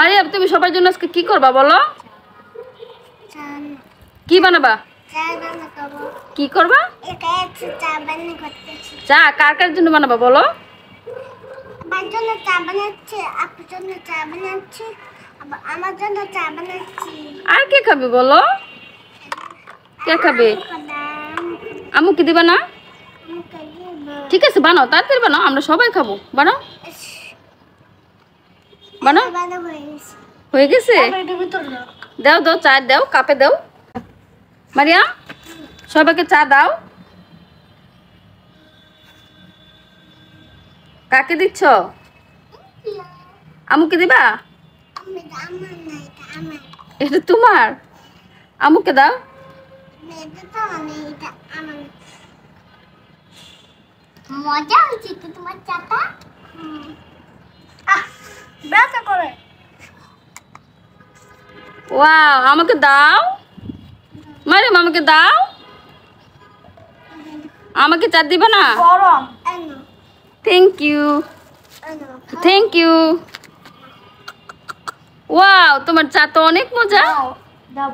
মারিয়াম তুমি সবার জন্য আজকে কি করবা বলো? কি বানাবা? কি করবা? চা কার কার জন্য বানাবা বলো? আমার জন্য চা বানাচ্ছি, আপুর জন্য চা বানাচ্ছি, আমার জন্য চা বানাচ্ছি। আর কে খাবে বলো? কে খাবে? আম্মুকে দিবা না? ঠিক আছে বানাও, তাড়াতাড়ি বানাও, আমরা সবাই খাবো। বানাও বানাও। হয়ে গেছে? দাও দাও, চা দাও, কাপে দাও। মারিয়াম সবাইকে চা দাও। কাকে দিচ্ছ? আম্মুকে দিবা? এটা তোমার? আম্মুকে দাও। মজা হয়েছে তো তোমার চাটা? ব্যথা করে। ওয়াও, আমাকে দাও। মারিয়াম আমাকে দাও। আমাকে চা দিবা না? গরম। Thank you, thank you. Wow, তোমার চা তো অনেক মজা। দাও।